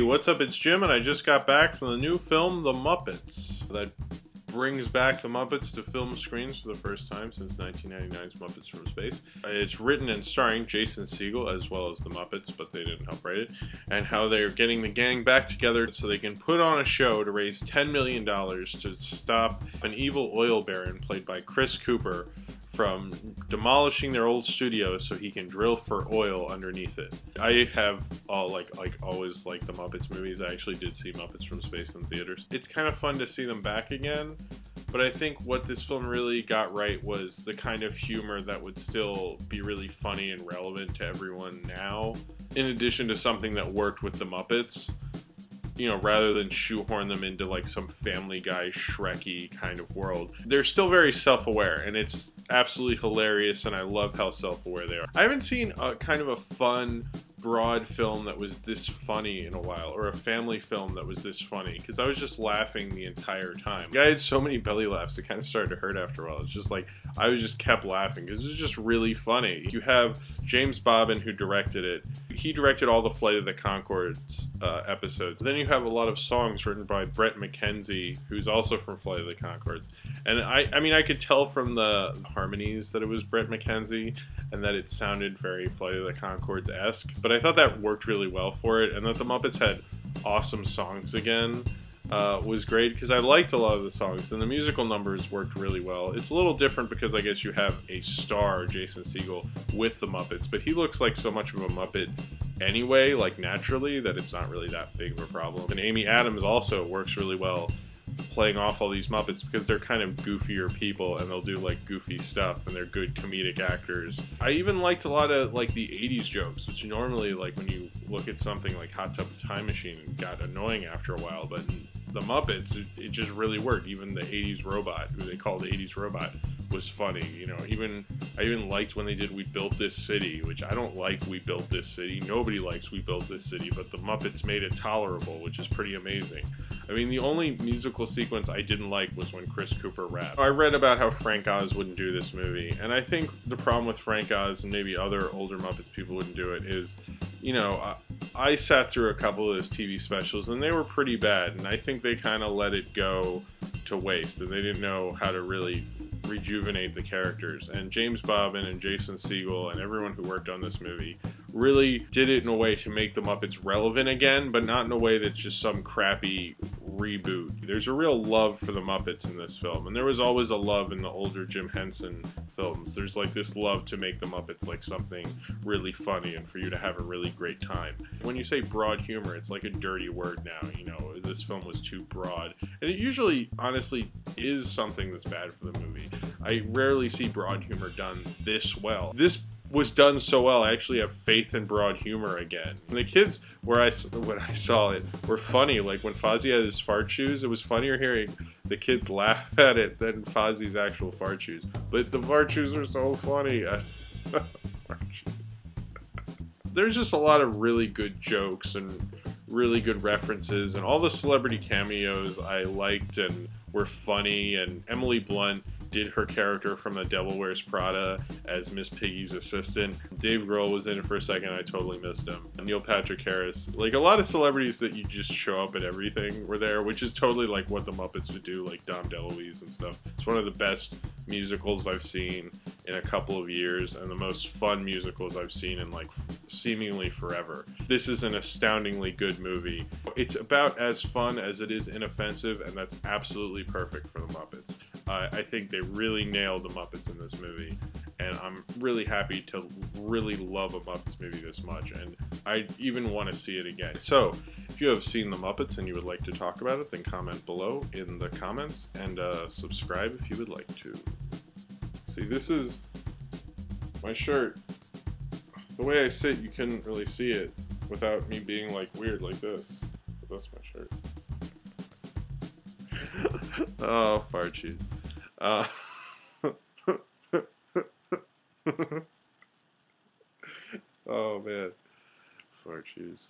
what's up? It's Jim, and I just got back from the new film, The Muppets. That brings back the Muppets to film screens for the first time since 1999's Muppets from Space. It's written and starring Jason Segel as well as the Muppets, but they didn't help write it, and how they're getting the gang back together so they can put on a show to raise $10 million to stop an evil oil baron played by Chris Cooper from demolishing their old studio so he can drill for oil underneath it. I have always liked the Muppets movies. I actually did see Muppets from Space in theaters. It's kind of fun to see them back again, but I think what this film really got right was the kind of humor that would still be really funny and relevant to everyone now, in addition to something that worked with the Muppets. You know, rather than shoehorn them into like some Family Guy, Shrek-y kind of world. They're still very self-aware, and it's absolutely hilarious, and I love how self-aware they are. I haven't seen a kind of a fun, broad film that was this funny in a while, or a family film that was this funny, because I was just laughing the entire time. I had so many belly laughs, it kind of started to hurt after a while. It's just like, I was just kept laughing, because it was just really funny. You have James Bobbin, who directed it. He directed all the Flight of the Conchords episodes. Then you have a lot of songs written by Bret McKenzie, who's also from Flight of the Conchords. And I mean, I could tell from the harmonies that it was Bret McKenzie, and that it sounded very Flight of the Conchords-esque. But I thought that worked really well for it, and that the Muppets had awesome songs again was great, because I liked a lot of the songs, and the musical numbers worked really well. It's a little different because I guess you have a star, Jason Segel, with the Muppets, but he looks like so much of a Muppet anyway, like naturally, that it's not really that big of a problem. And Amy Adams also works really well playing off all these Muppets, because they're kind of goofier people and they'll do like goofy stuff, and they're good comedic actors. I even liked a lot of like the 80s jokes, which normally, like when you look at something like Hot Tub Time Machine, got annoying after a while, but in the Muppets, it just really worked. Even the 80s robot, who they called the 80s robot, was funny. You know, I even liked when they did We Built This City, which I don't like We Built This City. Nobody likes We Built This City, but the Muppets made it tolerable, which is pretty amazing. I mean, the only musical sequence I didn't like was when Chris Cooper rapped. I read about how Frank Oz wouldn't do this movie, and I think the problem with Frank Oz, and maybe other older Muppets people wouldn't do it, is, you know, I sat through a couple of his TV specials, and they were pretty bad, and I think they kind of let it go to waste, and they didn't know how to really rejuvenate the characters. And James Bobbin and Jason Segel and everyone who worked on this movie really did it in a way to make the Muppets relevant again, but not in a way that's just some crappy reboot. There's a real love for the Muppets in this film, and there was always a love in the older Jim Henson films. There's like this love to make the Muppets like something really funny and for you to have a really great time. When you say broad humor, it's like a dirty word now, you know, this film was too broad. And it usually, honestly, is something that's bad for the movie. I rarely see broad humor done this well. This was done so well, I actually have faith in broad humor again. And the kids, when I saw it, were funny. Like when Fozzie had his fart shoes, it was funnier hearing the kids laugh at it than Fozzie's actual fart shoes. But the fart shoes are so funny. There's just a lot of really good jokes and really good references, and all the celebrity cameos I liked and were funny, and Emily Blunt did her character from The Devil Wears Prada as Miss Piggy's assistant. Dave Grohl was in it for a second, I totally missed him. Neil Patrick Harris. Like a lot of celebrities that you just show up at everything were there, which is totally like what the Muppets would do, like Dom DeLuise and stuff. It's one of the best musicals I've seen in a couple of years, and the most fun musicals I've seen in like seemingly forever. This is an astoundingly good movie. It's about as fun as it is inoffensive, and that's absolutely perfect for the Muppets. I think they really nailed the Muppets in this movie, and I'm really happy to really love a Muppets movie this much, and I even want to see it again. So, if you have seen the Muppets and you would like to talk about it, then comment below in the comments, and subscribe if you would like to. See, this is my shirt. The way I sit, you couldn't really see it without me being like weird like this, but that's my shirt. Oh, fart cheese. Oh man, fart cheese.